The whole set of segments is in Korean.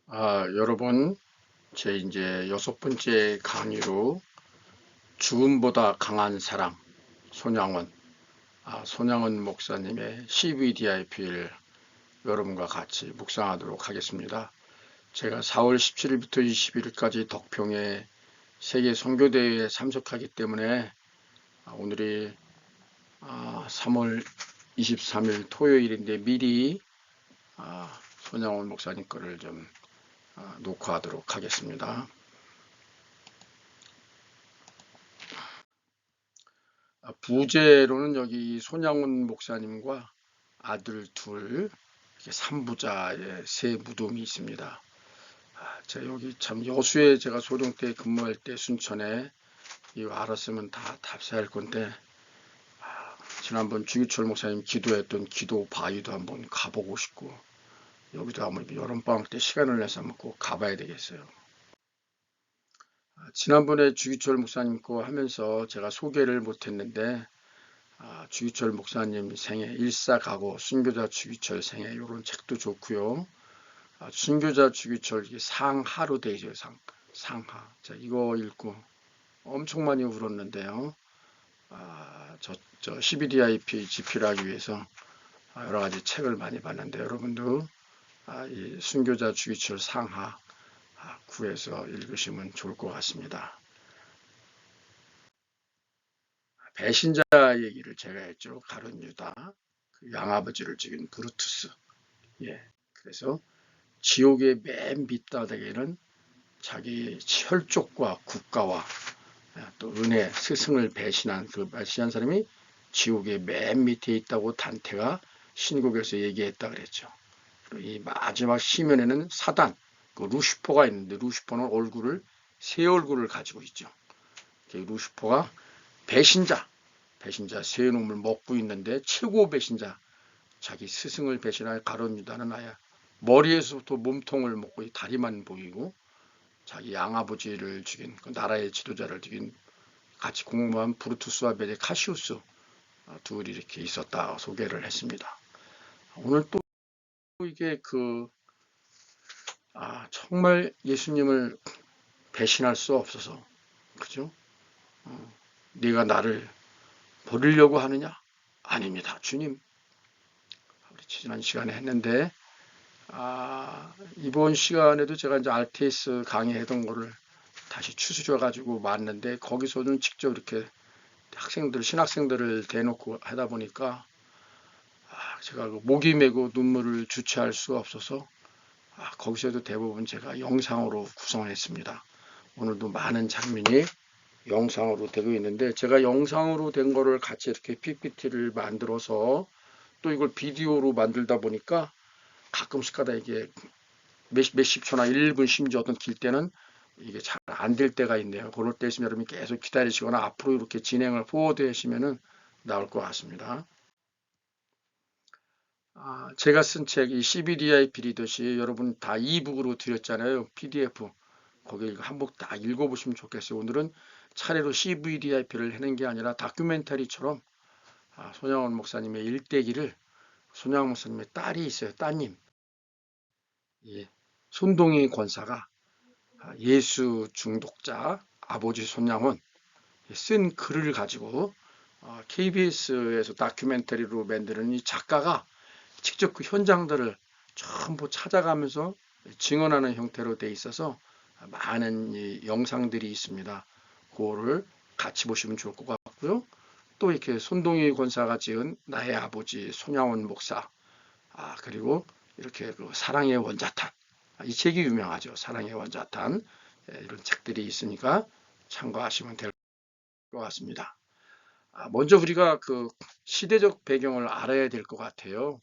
여러분, 제 이제 6번째 강의로 죽음보다 강한 사랑, 손양원, 손양원 목사님의 CVDIP를 여러분과 같이 묵상하도록 하겠습니다. 제가 4월 17일부터 20일까지 덕평에 세계 선교대회에 참석하기 때문에 오늘이 3월 23일 토요일인데 미리 손양원 목사님 거를 좀 녹화하도록 하겠습니다. 부제로는 여기 손양훈 목사님과 아들 둘, 이렇게 3부자의 세 무덤이 있습니다. 제가 여기 참 여수에 제가 소령 때 근무할 때 순천에 이거 알았으면 다 답사할 건데 지난번 주기철 목사님 기도했던 기도 바위도 한번 가보고 싶고 여기도 한번 여름방학 때 시간을 내서 한번 꼭 가봐야 되겠어요. 지난번에 주기철 목사님 거 하면서 제가 소개를 못했는데 주기철 목사님 생애 일사가고 순교자 주기철 생애 이런 책도 좋고요. 순교자 주기철 상하로 되어 있어요. 상하. 자, 이거 읽고 엄청 많이 울었는데요. 저 CBDIP 집필하기 위해서 여러 가지 책을 많이 봤는데 여러분도 이 순교자 주기철 상하 구해서 읽으시면 좋을 것 같습니다. 배신자 얘기를 제가 했죠. 가룟 유다, 그 양아버지를 죽인 브루투스. 예, 그래서 지옥의 맨 밑바닥에는 자기 혈족과 국가와 또 은혜, 스승을 배신한 그 배신한 사람이 지옥의 맨 밑에 있다고 단테가 신곡에서 얘기했다 그랬죠. 이 마지막 시면에는 사단, 그 루시퍼가 있는데 루시퍼는 새 얼굴을 가지고 있죠. 루시퍼가 배신자 새 놈을 먹고 있는데 최고 배신자, 자기 스승을 배신할 가룟 유다는 아예 머리에서부터 몸통을 먹고 다리만 보이고 자기 양아버지를 죽인 그 나라의 지도자를 죽인 같이 공무한 브루투스와 베데 카시우스 둘이 이렇게 있었다 소개를 했습니다. 오늘 또 이게 정말 예수님을 배신할 수 없어서 그죠? 네가 나를 버리려고 하느냐? 아닙니다. 주님. 우리 지난 시간에 했는데 이번 시간에도 제가 이제 RTS 강의했던 거를 다시 추스려 가지고 왔는데 거기서는 직접 이렇게 신학생들을 대놓고 하다 보니까 제가 목이 메고 눈물을 주체할 수 없어서 거기서도 대부분 제가 영상으로 구성했습니다. 오늘도 많은 장면이 영상으로 되고 있는데 제가 영상으로 된 거를 같이 이렇게 PPT를 만들어서 또 이걸 비디오로 만들다 보니까 가끔씩가다 이게 몇십 초나 1분 심지어 어떤 길 때는 이게 잘 안 될 때가 있네요. 그럴 때 있으면 여러분이 계속 기다리시거나 앞으로 이렇게 진행을 포워드 하시면은 나올 것 같습니다. 제가 쓴 책이 CBDIP 리더십 여러분 다 이북으로 드렸잖아요. PDF. 거기 한번 다 읽어보시면 좋겠어요. 오늘은 차례로 CVDIP를 하는 게 아니라 다큐멘터리처럼 손양원 목사님의 일대기를 손양원 목사님의 딸이 있어요. 따님. 예. 손동희 권사가 예수 중독자 아버지 손양원 쓴 글을 가지고 KBS에서 다큐멘터리로 만드는 이 작가가 직접 그 현장들을 전부 찾아가면서 증언하는 형태로 돼 있어서 많은 이 영상들이 있습니다. 그거를 같이 보시면 좋을 것 같고요. 또 이렇게 손동희 권사가 지은 나의 아버지 손양원 목사, 그리고 이렇게 그 사랑의 원자탄, 이 책이 유명하죠. 사랑의 원자탄. 이런 책들이 있으니까 참고하시면 될 것 같습니다. 먼저 우리가 그 시대적 배경을 알아야 될 것 같아요.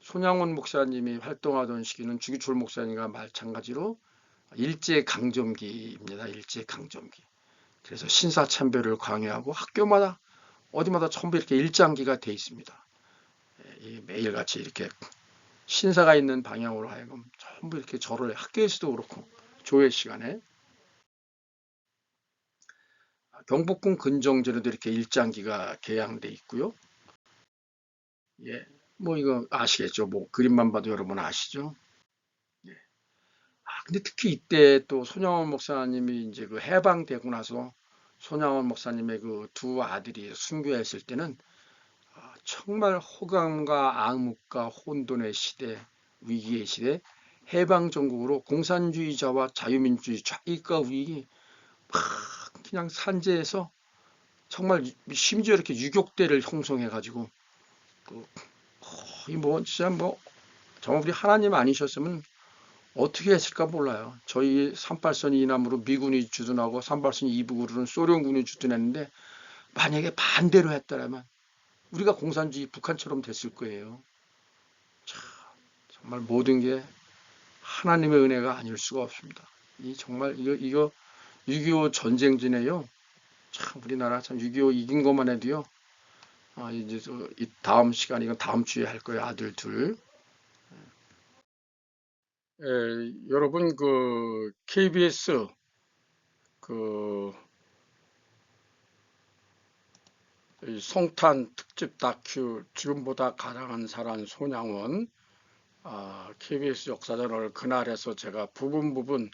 손양원 목사님이 활동하던 시기는 주기철 목사님과 마찬가지로 일제강점기입니다. 일제강점기. 그래서 신사참배를 강요하고 학교마다 어디마다 전부 이렇게 일장기가 돼 있습니다. 매일같이 이렇게 신사가 있는 방향으로 하여금 전부 이렇게 절을 학교에서도 그렇고 조회 시간에 경복궁 근정전에도 이렇게 일장기가 개양돼 있고요. 예, 뭐 이거 아시겠죠? 뭐 그림만 봐도 여러분 아시죠? 예. 근데 특히 이때 또 손양원 목사님이 이제 그 해방되고 나서 손양원 목사님의 그 두 아들이 순교했을 때는 정말 호감과 암흑과 혼돈의 시대, 위기의 시대, 해방 전국으로 공산주의자와 자유민주주의 좌익과 우익이 막 그냥 산재해서 정말 심지어 이렇게 유격대를 형성해가지고 그 거의 뭐 진짜 뭐 정말 우리 하나님 아니셨으면 어떻게 했을까 몰라요. 저희 38선 이남으로 미군이 주둔하고 38선 이북으로는 소련군이 주둔했는데 만약에 반대로 했더라면 우리가 공산주의 북한처럼 됐을 거예요. 참, 정말 모든 게 하나님의 은혜가 아닐 수가 없습니다. 이 정말 이거 6.25 전쟁지네요. 참 우리나라 참 6.25 이긴 것만 해도요. 이제 이 다음 시간 이건 다음 주에 할 거예요. 아들 둘. 여러분 그 KBS 그 성탄 특집 다큐 지금보다 가장한 사람 손양원 KBS 역사전을 그날에서 제가 부분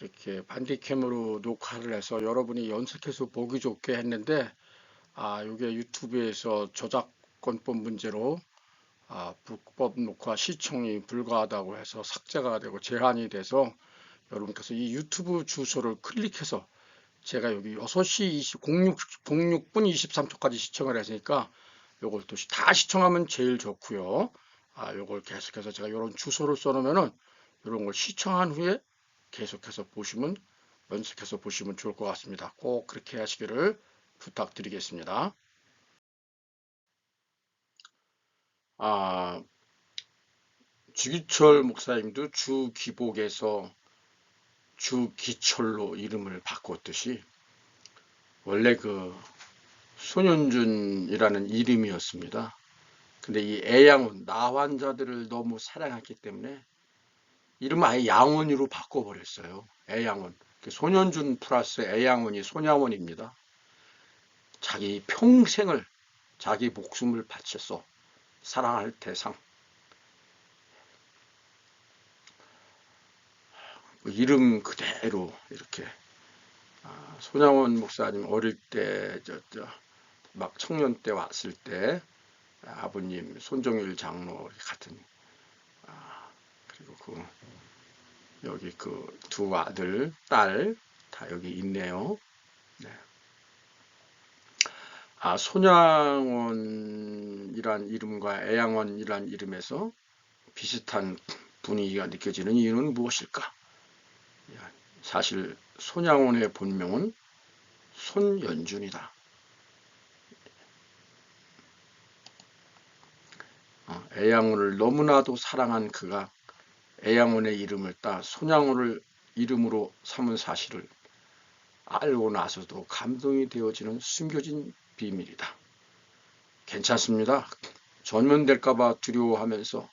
이렇게 반디캠으로 녹화를 해서 여러분이 연속해서 보기 좋게 했는데 이게 유튜브에서 저작권법 문제로 불법 녹화 시청이 불가하다고 해서 삭제가 되고 제한이 돼서 여러분께서 이 유튜브 주소를 클릭해서 제가 여기 6시 06분 23초까지 시청을 했으니까 요걸 또 다 시청하면 제일 좋고요. 요걸 계속해서 제가 이런 주소를 써놓으면은 이런 걸 시청한 후에 계속해서 보시면 연속해서 보시면 좋을 것 같습니다. 꼭 그렇게 하시기를 부탁드리겠습니다. 아, 주기철 목사님도 주기복에서 주기철로 이름을 바꿨듯이 원래 그 손현준이라는 이름이었습니다. 근데 이 애양원, 나환자들을 너무 사랑했기 때문에 이름을 아예 양원으로 바꿔버렸어요. 애양원. 손현준 플러스 애양원이 손양원입니다. 자기 평생을 자기 목숨을 바쳐서 사랑할 대상. 이름 그대로 이렇게 손양원 목사님 어릴 때 막 청년 때 왔을 때 아버님 손정일 장로 같은 그리고 여기 그 두 아들 딸 다 여기 있네요. 네. 손양원이란 이름과 애양원이란 이름에서 비슷한 분위기가 느껴지는 이유는 무엇일까? 사실 손양원의 본명은 손연준이다. 애양원을 너무나도 사랑한 그가 애양원의 이름을 따 손양원을 이름으로 삼은 사실을 알고 나서도 감동이 되어지는 숨겨진 비밀이다. 괜찮습니다. 전면될까봐 두려워하면서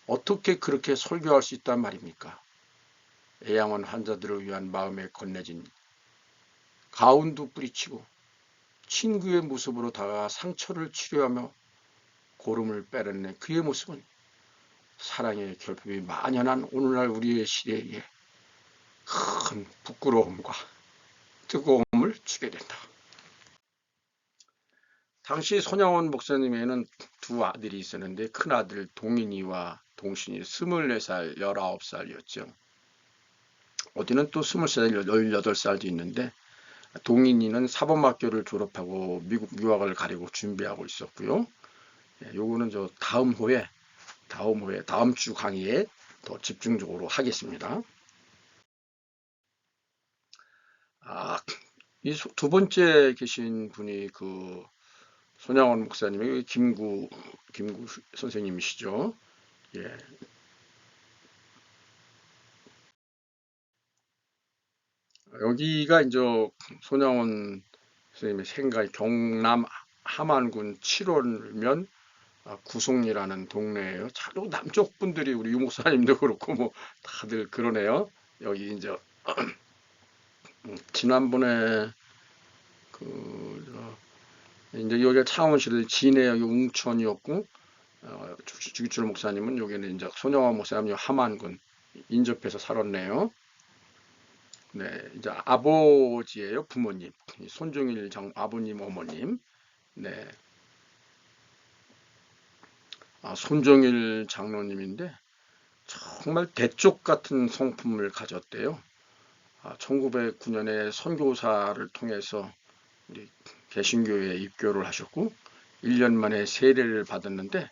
어떻게 그렇게 설교할 수 있단 말입니까? 애양원 환자들을 위한 마음에 건네진 가운도 뿌리치고 친구의 모습으로 다가가 상처를 치료하며 고름을 빼려낸 그의 모습은 사랑의 결핍이 만연한 오늘날 우리의 시대에 큰 부끄러움과 뜨거움을 주게 된다. 당시 손양원 목사님에는 두 아들이 있었는데 큰아들 동인이와 동신이 24살, 19살이었죠. 어디는 또 23살, 18살도 있는데 동인이는 사범학교를 졸업하고 미국 유학을 가려고 준비하고 있었고요. 요거는 다음 주 강의에 더 집중적으로 하겠습니다. 이 두 번째 계신 분이 그 손양원 목사님의 김구 선생님이시죠. 예. 여기가 이제 손양원 선생님의 생가의 경남 함안군 7월면 구송이라는 동네예요. 자도 남쪽 분들이 우리 유 목사님도 그렇고 뭐 다들 그러네요. 여기 이제 지난번에 이제 여기가 창원시를 진해 여기 웅천이었고 주기철 목사님은 여기는 이제 손영환 목사님 함안군 인접해서 살았네요. 네, 이제 아버지예요, 부모님. 손종일 아버님, 어머님. 네, 손종일 장로님인데 정말 대쪽 같은 성품을 가졌대요. 1909년에 선교사를 통해서 우리 개신교에 입교를 하셨고 1년 만에 세례를 받았는데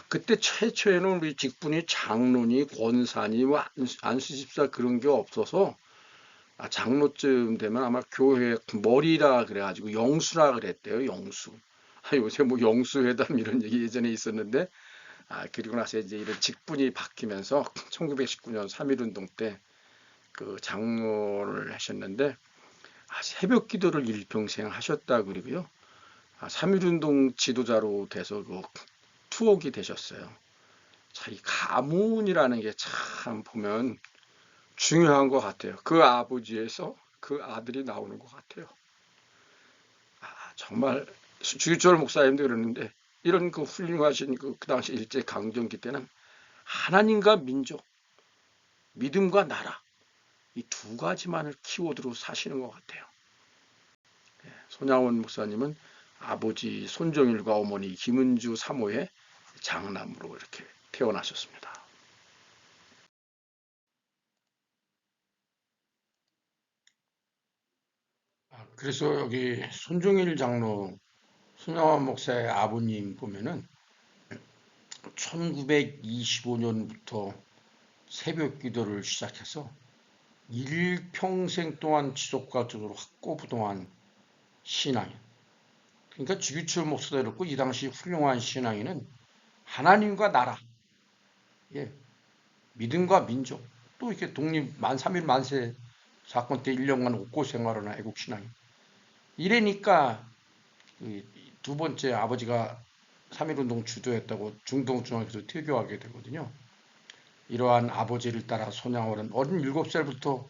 그때 최초에는 우리 직분이 장로니 권사니 뭐 안수집사 그런 게 없어서 장로쯤 되면 아마 교회 머리라 그래가지고 영수라 그랬대요. 영수. 요새 뭐 영수회담 이런 얘기 예전에 있었는데 그리고 나서 이제 이런 직분이 바뀌면서 1919년 3.1운동 때 그 장로를 하셨는데 새벽 기도를 일평생 하셨다 그러고요. 3.1운동 지도자로 돼서 그 투옥이 되셨어요. 자, 이 가문이라는 게 참 보면 중요한 것 같아요. 그 아버지에서 그 아들이 나오는 것 같아요. 정말 주기철 목사님도 그러는데 이런 그 훌륭하신 그 당시 일제 강점기 때는 하나님과 민족, 믿음과 나라 이 두 가지만을 키워드로 사시는 것 같아요. 손양원 목사님은 아버지 손정일과 어머니 김은주 사모의 장남으로 이렇게 태어나셨습니다. 그래서 여기 손종일 장로 손양원 목사의 아버님 보면은 1925년부터 새벽 기도를 시작해서 일평생 동안 지속적으로 확고부동한 신앙. 그러니까 주기철 목사도 그렇고 이 당시 훌륭한 신앙인은 하나님과 나라, 예, 믿음과 민족, 또 이렇게 독립 만 3일 만세 사건 때 1년간 옥고 생활을 한 애국 신앙. 이래니까 두 번째 아버지가 3.1운동 주도했다고 중동중앙에서 퇴교하게 되거든요. 이러한 아버지를 따라 손양월은 어린 7살부터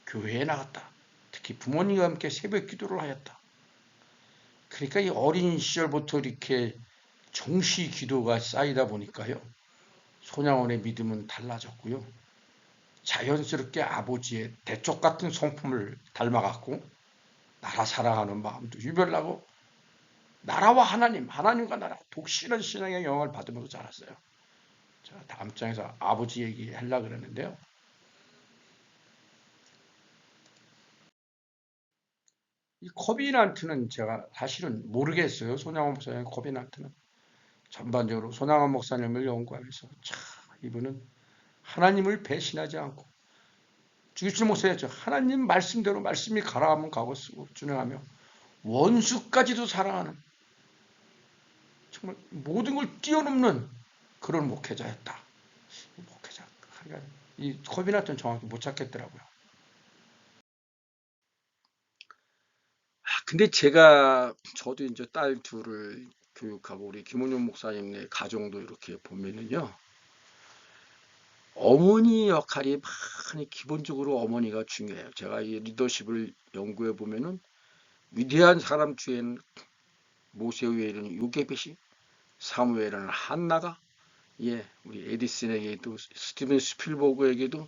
교회에 나갔다. 특히 부모님과 함께 새벽 기도를 하였다. 그러니까 이 어린 시절부터 이렇게 정시 기도가 쌓이다 보니까요. 손양원의 믿음은 달라졌고요. 자연스럽게 아버지의 대쪽 같은 성품을 닮아갔고 나라 사랑하는 마음도 유별나고 나라와 하나님, 하나님과 나라 독실한 신앙의 영향을 받으면서 자랐어요. 자, 다음 장에서 아버지 얘기하려고 그러는데요. 이 코비난트는 제가 사실은 모르겠어요. 손양원 목사님 코비난트는. 전반적으로 손양원 목사님을 연구하면서 참 이분은 하나님을 배신하지 않고 주기철 목사였죠. 하나님 말씀대로 말씀이 가라하면 가고 쓰고 준행하며 원수까지도 사랑하는 정말 모든 걸 뛰어넘는 그런 목회자였다. 목회자. 그러니까 이 코비나트는 정확히 못 찾겠더라고요. 근데 저도 이제 딸 둘을 교육하고 우리 김원용 목사님네 가정도 이렇게 보면은요. 어머니 역할이 많이 기본적으로 어머니가 중요해요. 제가 이 리더십을 연구해 보면은 위대한 사람 중에는 모세 외에는 요게벳이, 사무엘은 한나가, 예, 우리 에디슨에게도 스티븐 스필버그에게도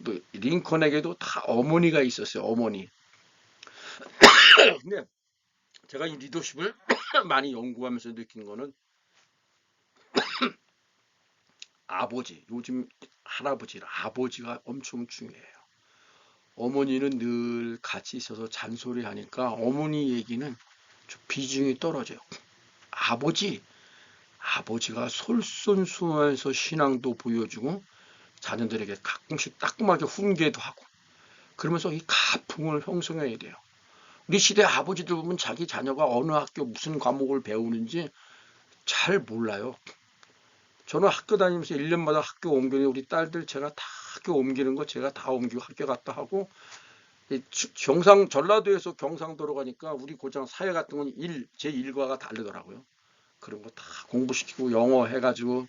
또 링컨에게도 다 어머니가 있었어요. 어머니. 근데 제가 이 리더십을 많이 연구하면서 느낀 거는 아버지, 요즘 할아버지라 아버지가 엄청 중요해요. 어머니는 늘 같이 있어서 잔소리하니까 어머니 얘기는 좀 비중이 떨어져요. 아버지, 아버지가 솔선수범해서 신앙도 보여주고 자녀들에게 가끔씩 따끔하게 훈계도 하고 그러면서 이 가풍을 형성해야 돼요. 우리 시대 아버지들 보면 자기 자녀가 어느 학교 무슨 과목을 배우는지 잘 몰라요. 저는 학교 다니면서 1년마다 학교 옮기는 우리 딸들 제가 다 학교 옮기는 거 제가 다 옮기고 학교 갔다 하고 경상 전라도에서 경상도로 가니까 우리 고장 사회 같은 건 제 일과가 다르더라고요. 그런 거 다 공부시키고 영어 해가지고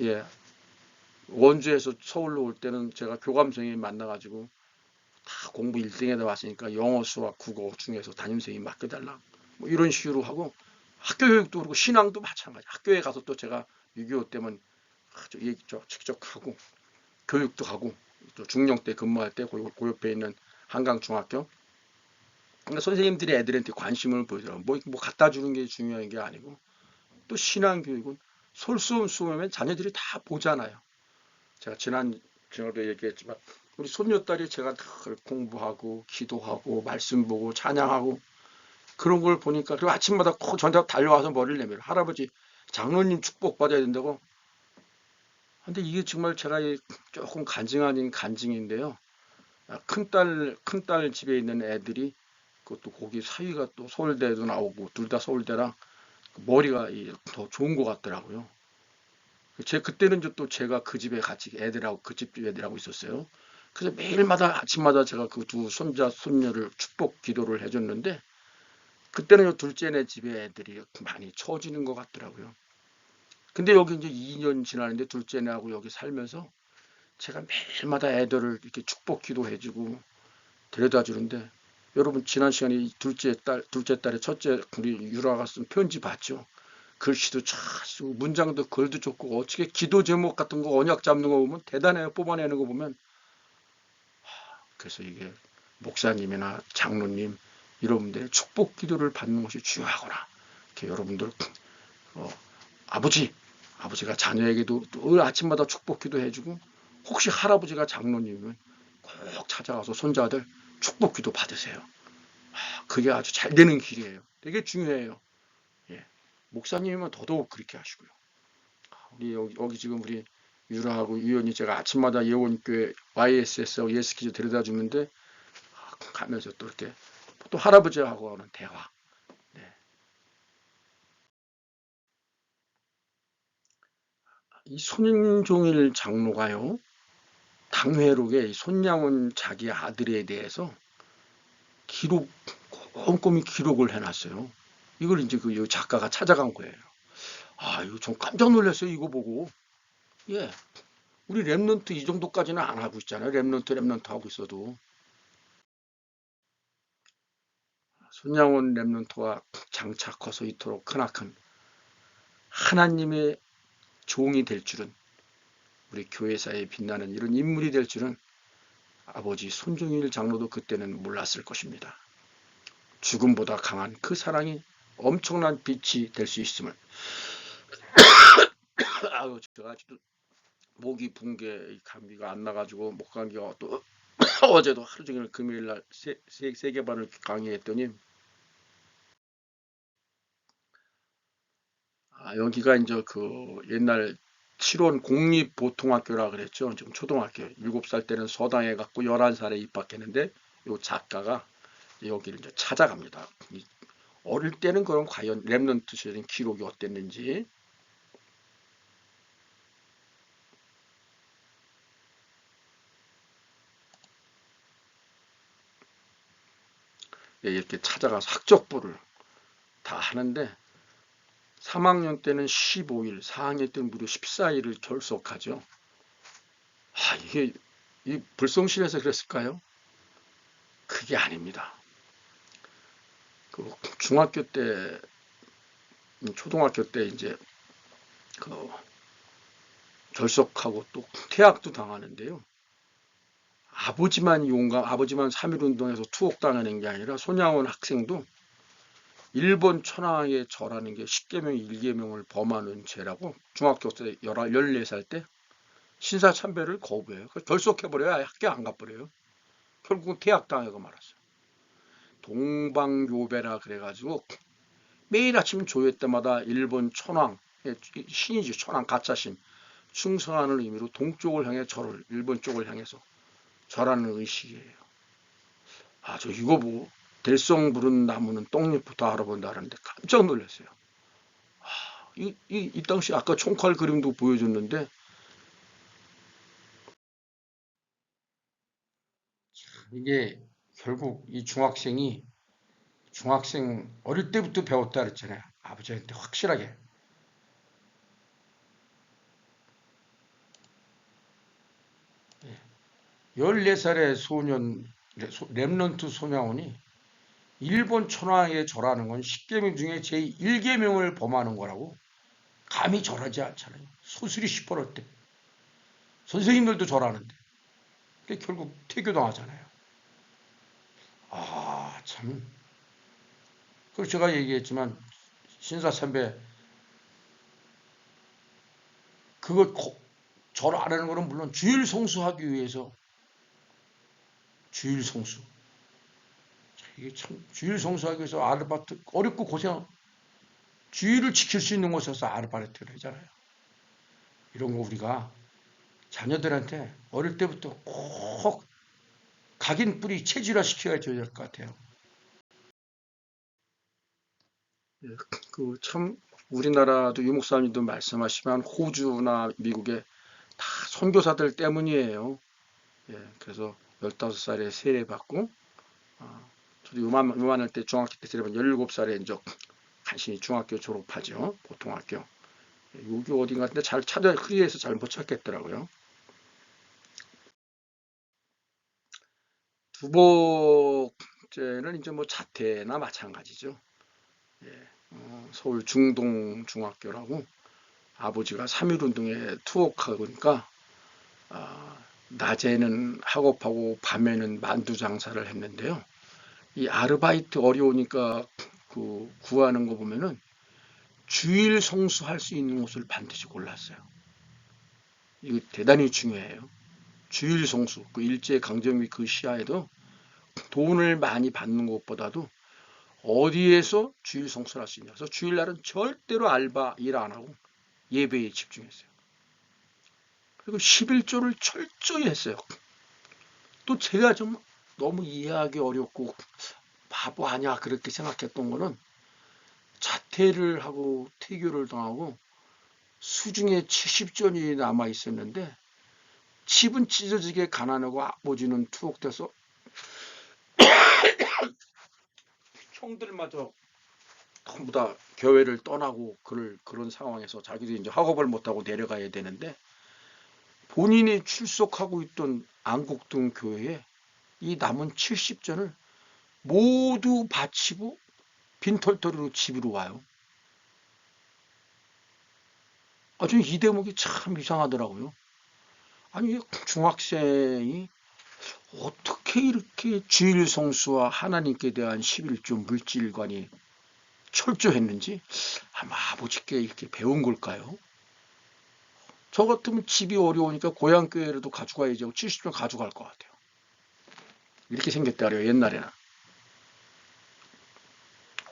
예 원주에서 서울로 올 때는 제가 교감선생님 만나가지고 다 공부 1등에다 왔으니까 영어, 수학, 국어 중에서 담임선생님 맡겨달라. 뭐 이런 식으로 하고 학교 교육도 그렇고 신앙도 마찬가지. 학교에 가서 또 제가 6.25 때면 직접 하고 교육도 하고 또 중령 때 근무할 때 그 옆에 있는 한강중학교. 그러니까 선생님들이 애들한테 관심을 보이더라고. 뭐 갖다 주는 게 중요한 게 아니고 또 신앙교육은 솔수면 자녀들이 다 보잖아요. 제가 지난주에도 얘기했지만 우리 손녀딸이 제가 늘 공부하고 기도하고 말씀 보고 찬양하고 그런 걸 보니까 그리고 아침마다 꼭 저한테 달려와서 머리를 내밀어 할아버지 장로님 축복 받아야 된다고. 근데 이게 정말 제가 조금 간증 아닌 간증인데요. 큰딸 집에 있는 애들이 그것도 거기 사위가 또 서울대도 나오고 둘 다 서울대라 머리가 더 좋은 것 같더라고요. 그때는 또 제가 그 집에 같이 애들하고 그 집 애들하고 있었어요. 그래서 매일마다 아침마다 제가 그 두 손자 손녀를 축복 기도를 해줬는데 그때는 둘째네 집에 애들이 많이 처지는 것 같더라고요. 근데 여기 이제 2년 지났는데 둘째네하고 여기 살면서 제가 매일마다 애들을 이렇게 축복 기도해주고 데려다 주는데 여러분 지난 시간에 둘째 딸의 첫째 우리 유라가 쓴 편지 봤죠? 글씨도 잘 쓰고 문장도 글도 좋고 어떻게 기도 제목 같은 거 언약 잡는 거 보면 대단해요. 뽑아내는 거 보면. 그래서 이게 목사님이나 장로님 여러분들의 축복 기도를 받는 것이 중요하구나. 이렇게 여러분들 어, 아버지가 자녀에게도 늘 아침마다 축복 기도해주고 혹시 할아버지가 장로님이면 꼭 찾아가서 손자들 축복 기도 받으세요. 그게 아주 잘 되는 길이에요. 되게 중요해요. 예. 목사님이면 더더욱 그렇게 하시고요. 우리 여기 지금 우리 유라하고 유연이 제가 아침마다 예원교회 YSS하고 예스키즈 데려다 주는데 가면서 또 이렇게 또 할아버지하고 하는 대화. 네. 이 손종일 장로가요. 당회록에 손양원 자기 아들에 대해서 기록 꼼꼼히 기록을 해놨어요. 이걸 이제 그 작가가 찾아간 거예요. 이거 좀 깜짝 놀랐어요. 이거 보고. 예. 우리 랩런트 이 정도까지는 안 하고 있잖아요. 랩런트 하고 있어도. 손양원 랩런트와 장차 커서 이토록 크나큰 하나님의 종이 될 줄은 우리 교회사에 빛나는 이런 인물이 될 줄은 아버지 손종일 장로도 그때는 몰랐을 것입니다. 죽음보다 강한 그 사랑이 엄청난 빛이 될 수 있음을. 제가 아직도 목이 붕게 감기가 안 나가지고 목 감기가 또 어제도 하루 종일 금요일날 세 개 반을 강의했더니 여기가 이제 그 옛날 칠원 공립보통학교라 그랬죠. 지금 초등학교 7살 때는 서당에 갔고 11살에 입학했는데 요 작가가 여기를 이제 찾아갑니다. 어릴 때는 그럼 과연 랩런트 시절인 기록이 어땠는지. 이렇게 찾아가서 학적부를 다 하는데 3학년 때는 15일, 4학년 때는 무려 14일을 결석하죠. 이게 이 불성실해서 그랬을까요? 그게 아닙니다. 그 중학교 때, 초등학교 때 이제 그 결석하고 또 퇴학도 당하는데요. 아버지만 3.1운동에서 투옥당하는 게 아니라 손양원 학생도 일본 천황의 절하는 게 10계명 1계명을 범하는 죄라고 중학교 때 14살 때 신사참배를 거부해요. 결석해버려요. 아예 학교 안 가버려요. 결국은 퇴학당하고 말았어요. 동방요배라 그래가지고 매일 아침 조회 때마다 일본 천황, 신이지 천황 가짜신 충성하는 의미로 동쪽을 향해 절을 일본 쪽을 향해서 절하는 의식이에요. 저 이거 보고 들성 부른 나무는 떡잎부터 알아본다는데 깜짝 놀랐어요. 이 당시 아까 총칼 그림도 보여줬는데 이게 결국 이 중학생 어릴 때부터 배웠다 그랬잖아요. 아버지한테 확실하게. 14살의 소년 랩런트 소녀원이 일본 천황에 절하는 건 10계명 중에 제1계명을 범하는 거라고 감히 절하지 않잖아요. 소설이 시퍼럴 때. 선생님들도 절하는데. 결국 퇴교당하잖아요. 아, 참. 그리고 제가 얘기했지만, 신사참배, 그거 절 안 하는 거는 물론 주일 성수하기 위해서, 주일 성수. 이게 참, 주일 성수하기 위해서 아르바이트, 어렵고 주일을 지킬 수 있는 곳에서 아르바이트를 하잖아요. 이런 거 우리가 자녀들한테 어릴 때부터 꼭 각인 뿌리 체질화 시켜줘야 될 것 같아요. 예, 참 우리나라도 유목사님도 말씀하시면 호주나 미국에 다 선교사들 때문이에요. 예, 그래서 15살에 세례 받고, 저도 요만할 때 중학교 때 세례 받 17살에 이제 간신히 중학교 졸업하죠. 고등학교. 예, 여기 어딘가 근데 잘 찾아 흐리에서 잘 못 찾겠더라고요. 두 번째는 이제 뭐 자퇴나 마찬가지죠. 예, 서울 중동중학교라고 아버지가 3.1운동에 투옥하니까 낮에는 학업하고 밤에는 만두 장사를 했는데요. 이 아르바이트 어려우니까 구하는 거 보면은 주일 성수할 수 있는 곳을 반드시 골랐어요. 이거 대단히 중요해요. 주일 성수, 그 일제 강점기 그 시야에도 돈을 많이 받는 것보다도 어디에서 주일 성수를 할 수 있냐. 그래서 주일날은 절대로 알바 일 안 하고 예배에 집중했어요. 그리고 11조를 철저히 했어요. 또 제가 좀 너무 이해하기 어렵고 바보 아니야 그렇게 생각했던 거는 자퇴를 하고 퇴교를 당하고 수중에 70전이 남아 있었는데 집은 찢어지게 가난하고 아버지는 투옥돼서 형들마저 전부 다 교회를 떠나고 그런 상황에서 자기도 이제 학업을 못하고 내려가야 되는데 본인이 출석하고 있던 안국동 교회에 이 남은 70전을 모두 바치고 빈털터리로 집으로 와요. 저는 이 대목이 참 이상하더라고요. 아니, 중학생이 어떻게 이렇게 주일 성수와 하나님께 대한 11조 물질관이 철저했는지 아마 아버지께 이렇게 배운 걸까요? 저 같으면 집이 어려우니까 고향교회라도 가져가야지 하고 70조 가져갈 것 같아요. 이렇게 생겼다래요, 옛날에는.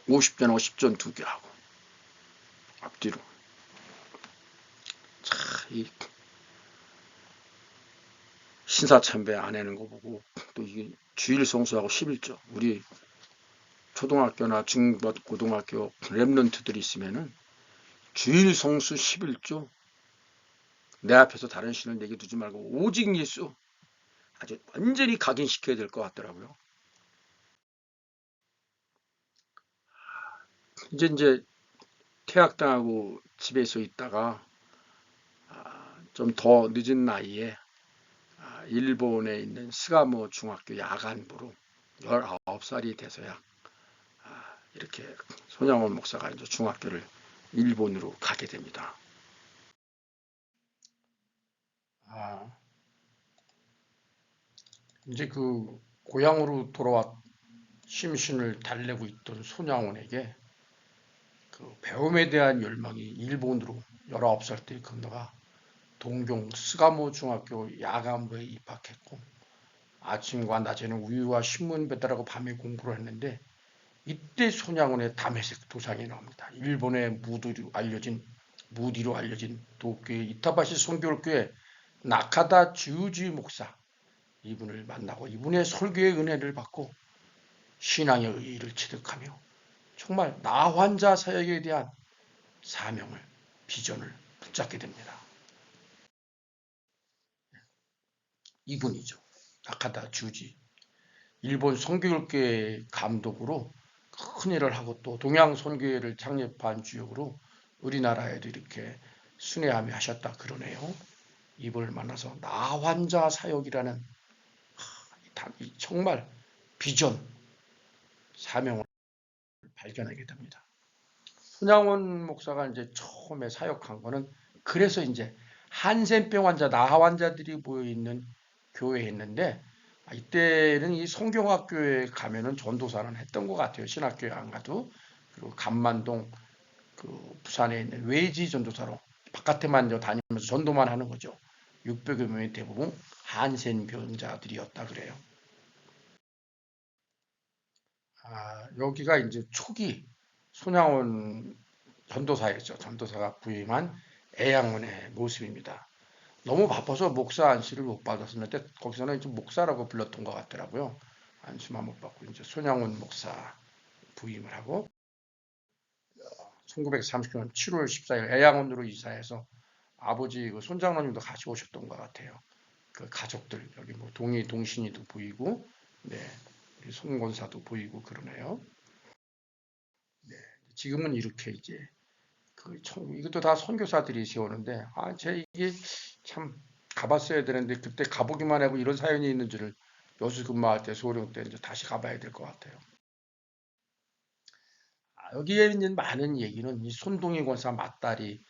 50전, 50전 두 개 하고 앞뒤로. 참, 이 신사참배 안 하는 거 보고 또 이게 주일 성수하고 11조 우리 초등학교나 중고등학교 랩런트들이 있으면은 주일 성수 11조 내 앞에서 다른 신을 내게 두지 말고 오직 예수 아주 완전히 각인시켜야 될 것 같더라고요. 이제 퇴학당하고 집에서 있다가 좀 더 늦은 나이에 일본에 있는 스가모 중학교 야간부로 19살이 돼서야 이렇게 손양원 목사가 이제 중학교를 일본으로 가게 됩니다. 이제 그 고향으로 돌아와 심신을 달래고 있던 손양원에게 그 배움에 대한 열망이 일본으로 19살 때 건너가 동경 스가모 중학교 야간부에 입학했고 아침과 낮에는 우유와 신문 배달하고 밤에 공부를 했는데 이때 손양원의 담회색 도상이 나옵니다. 일본의 무디로 알려진 도쿄의 이타바시 선교교회 나카다 주지 목사 이분을 만나고 이분의 설교의 은혜를 받고 신앙의 의의를 체득하며 정말 나 환자 사역에 대한 사명을 비전을 붙잡게 됩니다. 이분이죠. 나카다 주지. 일본 선교교회 감독으로 큰 일을 하고 또 동양 선교회를 창립한 주역으로 우리나라에도 이렇게 순회하며 하셨다 그러네요. 이분을 만나서 나 환자 사역이라는 정말 비전, 사명을 발견하게 됩니다. 손양원 목사가 이제 처음에 사역한 거는 그래서 이제 한센병 환자, 나하 환자들이 모여 있는 교회에 있는데 이때는 이 성경학교에 가면은 전도사는 했던 것 같아요. 신학교에 안 가도. 그리고 감만동 그 부산에 있는 외지 전도사로 바깥에만 다니면서 전도만 하는 거죠. 600여 명이 대부분 한센 병자들이었다 그래요. 여기가 이제 초기 손양원 전도사였죠. 전도사가 부임한 애양원의 모습입니다. 너무 바빠서 목사 안수를 못 받았었는데 거기서는 이제 목사라고 불렀던 것 같더라고요. 안수만 못 받고 이제 손양원 목사 부임을 하고 1939년 7월 14일 애양원으로 이사해서 아버지 그 손장로님도 같이 오셨던 것 같아요. 그 가족들 여기 뭐 동신이도 보이고, 네, 우리 손권사도 보이고 그러네요. 네, 지금은 이렇게 이제 이것도 다 선교사들이 세우는데 제 이게 참 가봤어야 되는데 그때 가보기만 하고 이런 사연이 있는 줄을 여수 근무할 때 소령 때 이제 다시 가봐야 될 것 같아요. 여기에 있는 많은 얘기는 이 손동희 권사 맏딸이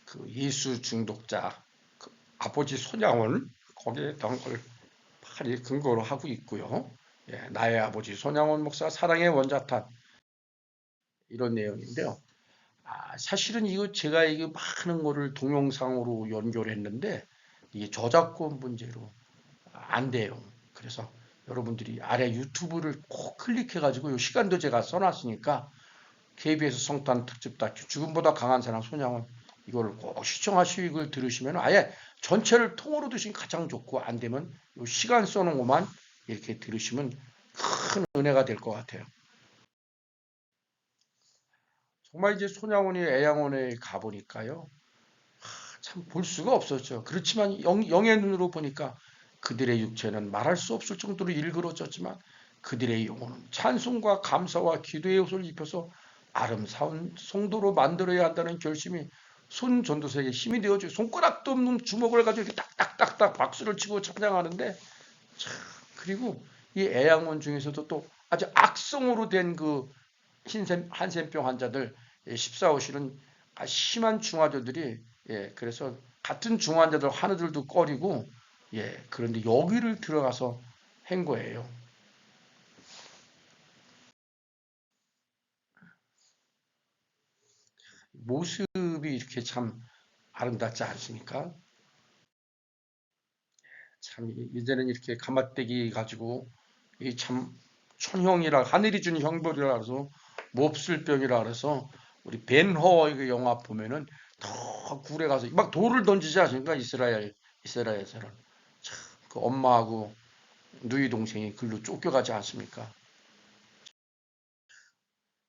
그 예수 중독자 그 아버지 손양원 거기에 던 걸 많이 근거로 하고 있고요. 예, 나의 아버지 손양원 목사 사랑의 원자탄 이런 내용인데요. 사실은 이거 제가 이게 많은 거를 동영상으로 연결했는데 이게 저작권 문제로 안 돼요. 그래서 여러분들이 아래 유튜브를 꼭 클릭해가지고 이 시간도 제가 써놨으니까 KBS 성탄 특집 다큐 죽음보다 강한 사랑 손양원 이걸 꼭 시청하시고 이걸 들으시면 아예 전체를 통으로 드시면 가장 좋고 안 되면 이 시간 써놓은 것만 이렇게 들으시면 큰 은혜가 될 것 같아요. 정말 이제 손양원이 애양원에 가보니까요. 참 볼 수가 없었죠. 그렇지만 영의 눈으로 보니까 그들의 육체는 말할 수 없을 정도로 일그러졌지만 그들의 영혼은 찬송과 감사와 기도의 옷을 입혀서 아름다운 성도로 만들어야 한다는 결심이 손 전도사에게 힘이 되어줘. 손가락도 없는 주먹을 가지고 이렇게 딱딱딱딱 박수를 치고 찬양하는데 참 그리고 이 애양원 중에서도 또 아주 악성으로 된 그 한센병 환자들 14호실은 심한 중환자들이 그래서 같은 중환자들 하나들도 꺼리고 그런데 여기를 들어가서 한 거예요. 모습이 이렇게 참 아름답지 않습니까? 참 이제는 이렇게 가마떼기 가지고 이 참 천형이라 하늘이 준 형벌이라 해서 몹쓸 병이라 그래서 우리 벤허 이 영화 보면은 더 굴에 가서 막 돌을 던지지 않습니까? 이스라엘에서는 참 그 엄마하고 누이 동생이 글로 쫓겨가지 않습니까?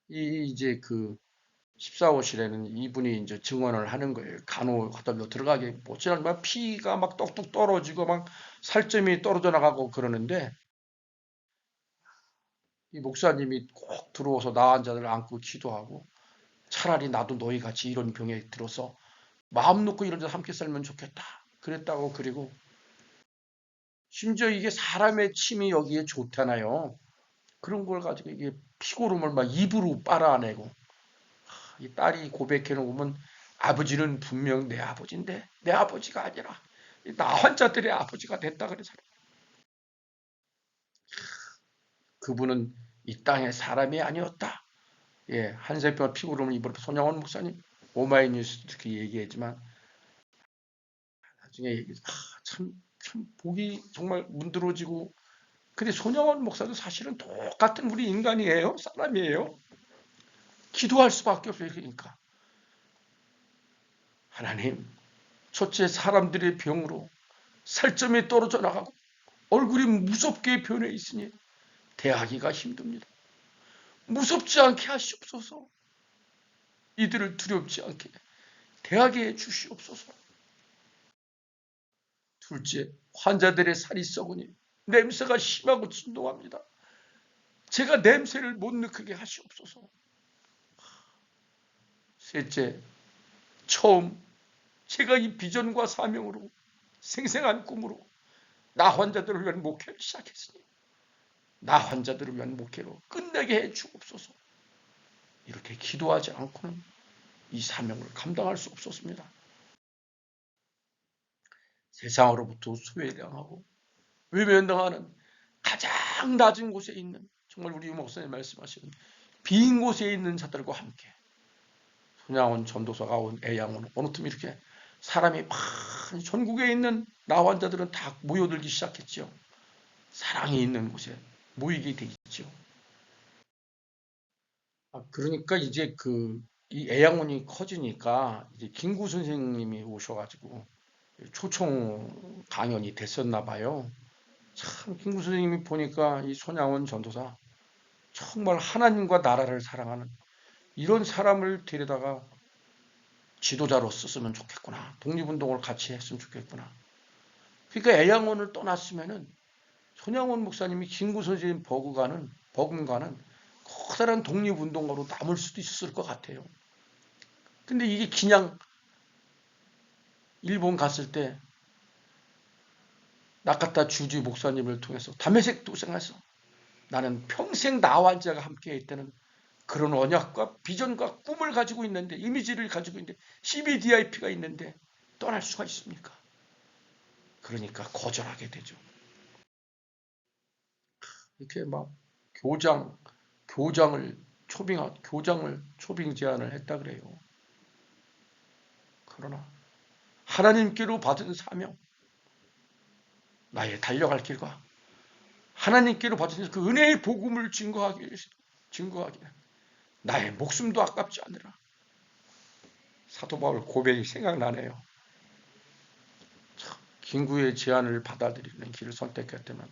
이제 그 14호실에는 이분이 이제 증언을 하는 거예요. 간호 화단로 들어가게 못지않은 막 피가 막 똑똑 떨어지고 막 살점이 떨어져 나가고 그러는데 이 목사님이 꼭 들어와서 나 환자들 안고 기도하고 차라리 나도 너희 같이 이런 병에 들어서 마음 놓고 이런 데서 함께 살면 좋겠다. 그랬다고 그리고 심지어 이게 사람의 침이 여기에 좋잖아요. 그런 걸 가지고 이게 피고름을 막 입으로 빨아내고 이 딸이 고백해 놓으면 아버지는 분명 내 아버지인데 내 아버지가 아니라 나 환자들의 아버지가 됐다 그래서 그분은 이 땅의 사람이 아니었다. 한세평 피고름을 입으로 손영원 목사님 오마이뉴스 이렇게 얘기했지만 나중에 참 보기 정말 문드러지고 근데 손영원 목사도 사실은 똑같은 우리 인간이에요. 사람이에요. 기도할 수밖에 없어요. 그러니까 하나님 첫째 사람들의 병으로 살점이 떨어져 나가고 얼굴이 무섭게 변해 있으니 대하기가 힘듭니다. 무섭지 않게 하시옵소서. 이들을 두렵지 않게 대하게 해 주시옵소서. 둘째, 환자들의 살이 썩으니 냄새가 심하고 진동합니다. 제가 냄새를 못 느끼게 하시옵소서. 셋째, 처음 제가 이 비전과 사명으로 생생한 꿈으로 나 환자들을 위한 목회를 시작했으니 나 환자들을 위한 목회로 끝내게 해 주옵소서. 이렇게 기도하지 않고는 이 사명을 감당할 수 없었습니다. 세상으로부터 소외당하고 외면당하는 가장 낮은 곳에 있는, 정말 우리 목사님 말씀하시는 빈 곳에 있는 자들과 함께 손양원 전도사가 온 애양원 어느 틈 이렇게 사람이 많이 전국에 있는 나 환자들은 다 모여들기 시작했죠. 사랑이 있는 곳에 모이게 되겠죠. 그러니까 이제 이 애양원이 커지니까 이제 김구 선생님이 오셔가지고 초청 강연이 됐었나 봐요. 참 김구 선생님이 보니까 이 손양원 전도사 정말 하나님과 나라를 사랑하는 이런 사람을 데려다가 지도자로 썼으면 좋겠구나. 독립운동을 같이 했으면 좋겠구나. 그러니까 애양원을 떠났으면은 손양원 목사님이 김구 선생님 버금가는 커다란 독립운동가로 남을 수도 있었을 것 같아요. 근데 이게 그냥 일본 갔을 때 나카타 주지 목사님을 통해서 담에색 도생해서 나는 평생 나와 환자가 함께 있다는 그런 언약과 비전과 꿈을 가지고 있는데, 이미지를 가지고 있는데, CBDIP가 있는데 떠날 수가 있습니까? 그러니까 거절하게 되죠. 이렇게 막 교장을 초빙 제안을 했다 그래요. 그러나 하나님께로 받은 사명, 나의 달려갈 길과 하나님께로 받은 그 은혜의 복음을 증거하기 나의 목숨도 아깝지 않으라. 사도 바울 고백이 생각나네요. 김구의 제안을 받아들이는 길을 선택했다면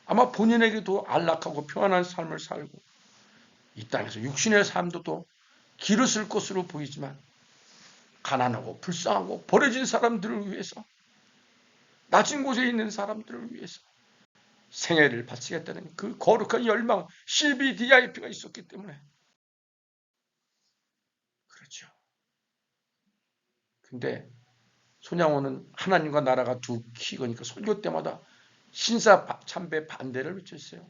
아마 본인에게도 안락하고 평안한 삶을 살고 이 땅에서 육신의 삶도 또 길었을 것으로 보이지만 가난하고 불쌍하고 버려진 사람들을 위해서, 낮은 곳에 있는 사람들을 위해서 생애를 바치겠다는 그 거룩한 열망, CBDIP가 있었기 때문에 그렇죠. 근데 손양호는 하나님과 나라가 두 키거니까 설교 때마다 신사참배 반대를 외쳤어요.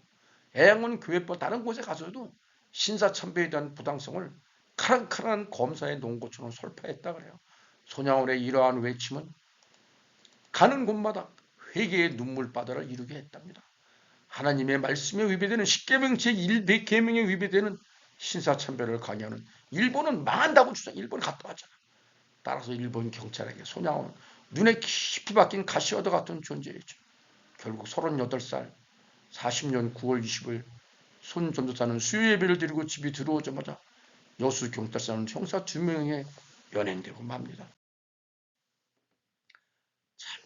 애양원 교회법 다른 곳에 가서도 신사참배에 대한 부당성을 카랑카랑한 검사의 논고처럼 설파했다 그래요. 손양원의 이러한 외침은 가는 곳마다 회개의 눈물바다를 이루게 했답니다. 하나님의 말씀에 위배되는 십계명 제1계명에 위배되는 신사참배를 강요하는 일본은 망한다고 주장. 일본 갔다 왔잖아. 따라서 일본 경찰에게 손양원 눈에 깊이 박힌 가시어도 같은 존재였죠. 결국 38살 40년 9월 20일 손 전도사는 수요 예배를 드리고 집에 들어오자마자 여수 경찰서는 형사 2명에 연행되고 맙니다.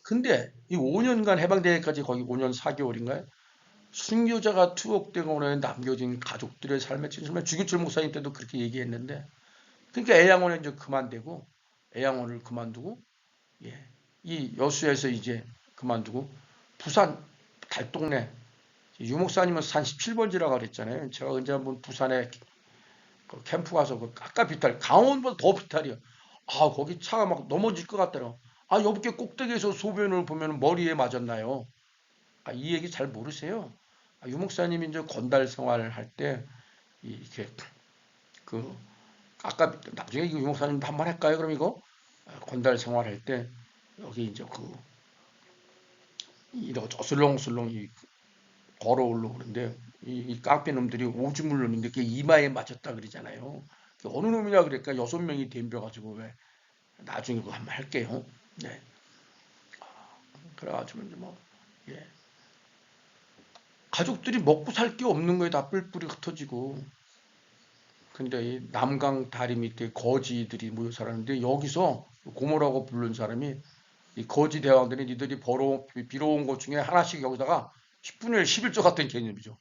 근데 이 5년간 해방되기까지 거의 5년 4개월인가요? 순교자가 투옥되고 남겨진 가족들의 삶의 진심을 주기철 목사님 때도 그렇게 얘기했는데, 그러니까 애양원에 이제 애양원을 그만두고, 이 여수에서 이제 그만두고 부산 달동네 유목사님은 산 17번지라고 그랬잖아요. 제가 언제 한번 부산에 캠프 가서 아까 비탈 강원보다 더 비탈이요. 거기 차가 막 넘어질 것 같더라고. 옆에 꼭대기에서 소변을 보면 머리에 맞았나요? 이 얘기 잘 모르세요. 유목사님이 이제 건달 생활을 할 때 이렇게 아까 나중에 이 유목사님 한번 할까요? 그럼 이거 건달 생활할 때 여기 이제 이렇게 어슬렁슬렁 걸어올라 그러는데 이 깡패 놈들이 오줌을 넣는데 그게 이마에 맞았다 그러잖아요. 어느 놈이냐 그러니까 6명이 덤벼가지고 왜 나중에 그거 한번 할게요. 네. 그래가지고 이제 가족들이 먹고 살 게 없는 거에 다 뿔뿔이 흩어지고. 근데 이 남강 다리 밑에 거지들이 모여 살았는데 여기서 고모라고 부른 사람이 이 거지 대왕들이 니들이 빌어온 것 중에 하나씩 여기다가 10분의 1, 11조 같은 개념이죠.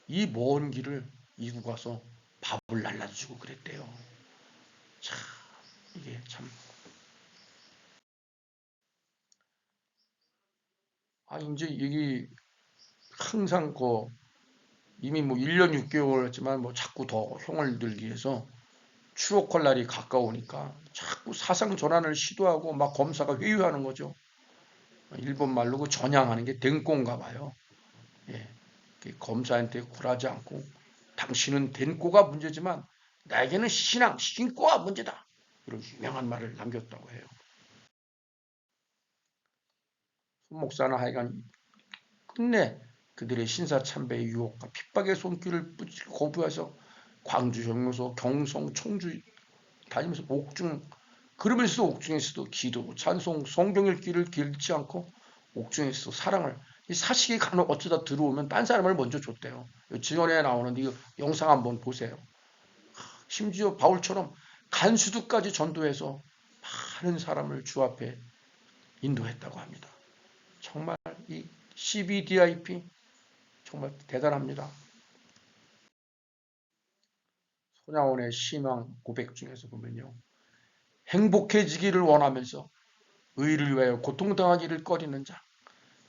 이 먼 길을 이고 가서 밥을 날라주고 그랬대요. 참 이게 참 이제 여기 항상 이미 1년 6개월 했지만 자꾸 더 형을 들기 위해서 추억할 날이 가까우니까 자꾸 사상 전환을 시도하고 막 검사가 회유하는 거죠. 일본 말로 그 전향하는 게 덴꼬인가 봐요. 검사한테 굴하지 않고 당신은 덴꼬가 문제지만 나에게는 신꼬가 문제다. 이런 유명한 말을 남겼다고 해요. 목사는 하여간 끝내 그들의 신사참배의 유혹과 핍박의 손길을 거부해서 광주, 종로소, 경성, 청주 다니면서 옥중, 그러면서도 옥중에서도 기도, 찬송, 성경 읽기를 길지 않고 옥중에서도 사랑을, 이 사식이 간혹 어쩌다 들어오면 딴 사람을 먼저 줬대요. 지원에 나오는 이 영상 한번 보세요. 심지어 바울처럼 간수도까지 전도해서 많은 사람을 주 앞에 인도했다고 합니다. 정말 이 CBDIP 정말 대단합니다. 손양원의 신앙 고백 중에서 보면요. 행복해지기를 원하면서 의를 위하여 고통당하기를 꺼리는 자,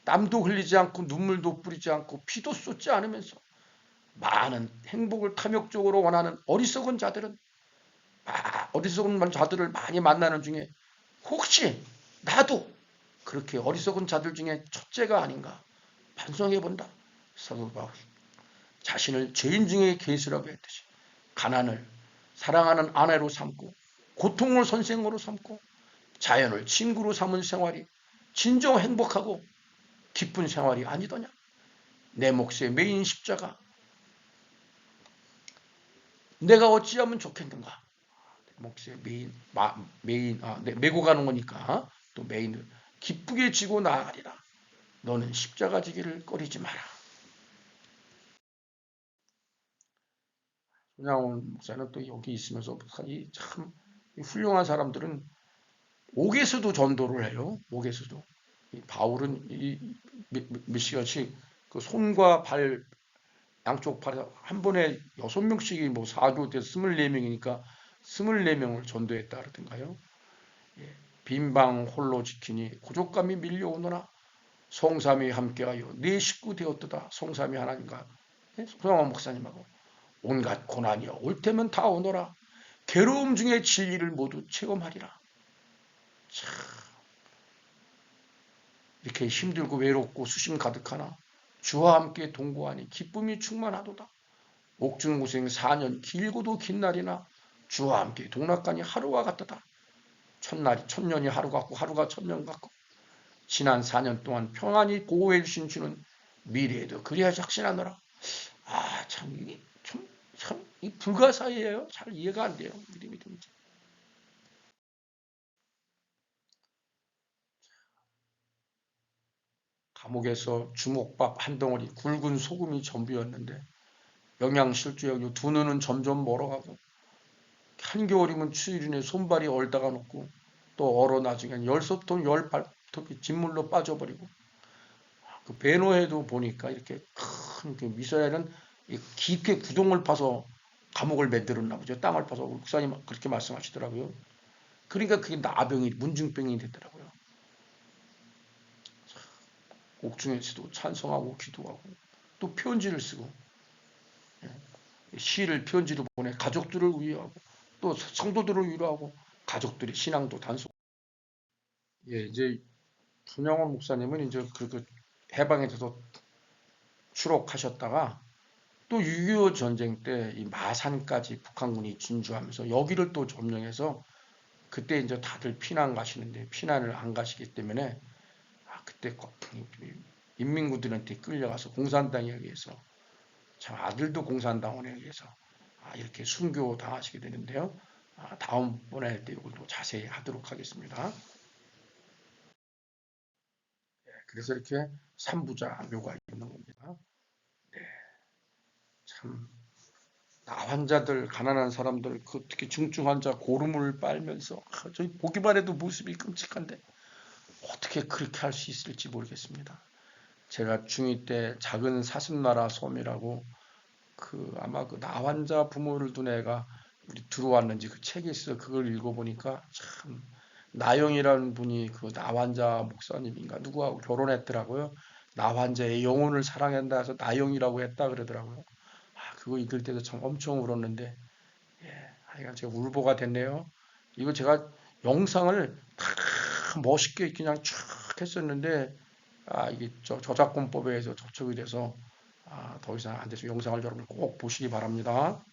땀도 흘리지 않고 눈물도 뿌리지 않고 피도 쏟지 않으면서 많은 행복을 탐욕적으로 원하는 어리석은 자들은 어리석은 자들을 많이 만나는 중에 혹시 나도 그렇게 어리석은 자들 중에 첫째가 아닌가 반성해 본다. 사도 바울 자신을 죄인 중에 계시라고 했듯이 가난을 사랑하는 아내로 삼고 고통을 선생으로 삼고 자연을 친구로 삼은 생활이 진정 행복하고 기쁜 생활이 아니더냐. 내 몫의 메인 십자가 내가 어찌하면 좋겠는가. 내 몫의 메고 가는 거니까 또 메인을 기쁘게 지고 나아가리라. 너는 십자가 지기를 꺼리지 마라. 손양원 목사는 또 여기 있으면서 참 훌륭한 사람들은 옥에서도 전도를 해요. 옥에서도. 바울은 미시같이 그 손과 발 양쪽 팔에 한 번에 6명씩이 뭐 사교돼서 24명이니까 24명을 전도했다 그러던가요. 예. 빈방 홀로 지키니 고족감이 밀려오느라 성삼이 함께하여 네 식구 되었도다. 성삼이 하나님과 손양원 목사님하고 온갖 고난이여 올 테면 다 오너라. 괴로움 중에 진리를 모두 체험하리라. 참 이렇게 힘들고 외롭고 수심 가득하나 주와 함께 동거하니 기쁨이 충만하도다. 옥중고생 4년 길고도 긴 날이나 주와 함께 동락하니 하루와 같도다. 첫날이 천년이 하루 같고 하루가 천년 같고 지난 4년 동안 평안히 보호해 주신 주는 미래에도 그리하 작신하노라. 참 이 불가사의예요. 잘 이해가 안 돼요. 믿음이 든지. 감옥에서 주먹밥 한 덩어리 굵은 소금이 전부였는데 영양실조약이 두 눈은 점점 멀어가고 한겨울이면 추위륜에 손발이 얼다가 녹고 또 얼어 나중엔 열섭통 열발톱이 진물로 빠져버리고 그 배노에도 보니까 이렇게 큰 미사일은 깊게 구동을 파서 감옥을 만들었나 보죠. 땅을 파서 목사님 그렇게 말씀하시더라고요. 그러니까 그게 나병이 문중병이 됐더라고요. 옥중에서도 찬송하고 기도하고 또 편지를 쓰고 시를 편지로 보내 가족들을 위로하고 또 성도들을 위로하고 가족들의 신앙도 단속. 예, 이제 준영원 목사님은 이제 그 해방에서 추록하셨다가 또 6.25 전쟁 때 이 마산까지 북한군이 진주하면서 여기를 또 점령해서 그때 이제 다들 피난 가시는데 피난을 안 가시기 때문에 그때 인민군들한테 끌려가서 공산당에 의해서 참 아들도 공산당원에 의해서 이렇게 순교 당하시게 되는데요. 다음번에 할 때 이걸 또 자세히 하도록 하겠습니다. 그래서 이렇게 삼부자묘가 있는 겁니다. 네, 참 나환자들, 가난한 사람들, 특히 중증 환자 고름을 빨면서 저희 보기만 해도 모습이 끔찍한데 어떻게 그렇게 할 수 있을지 모르겠습니다. 제가 중2 때 작은 사슴나라 섬이라고 아마 그 나환자 부모를 둔 애가 우리 들어왔는지 그 책이 있어요. 그걸 읽어보니까 참 나영이라는 분이 그 나환자 목사님인가 누구하고 결혼했더라고요. 나환자의 영혼을 사랑한다 해서 나영이라고 했다 그러더라고요. 그거 읽을 때도 참 엄청 울었는데 하여간 제가 울보가 됐네요. 이거 제가 영상을 다 멋있게 그냥 쫙 했었는데 이게 저작권법에 의해서 접촉이 돼서 더 이상 안 돼서 영상을 여러분 꼭 보시기 바랍니다.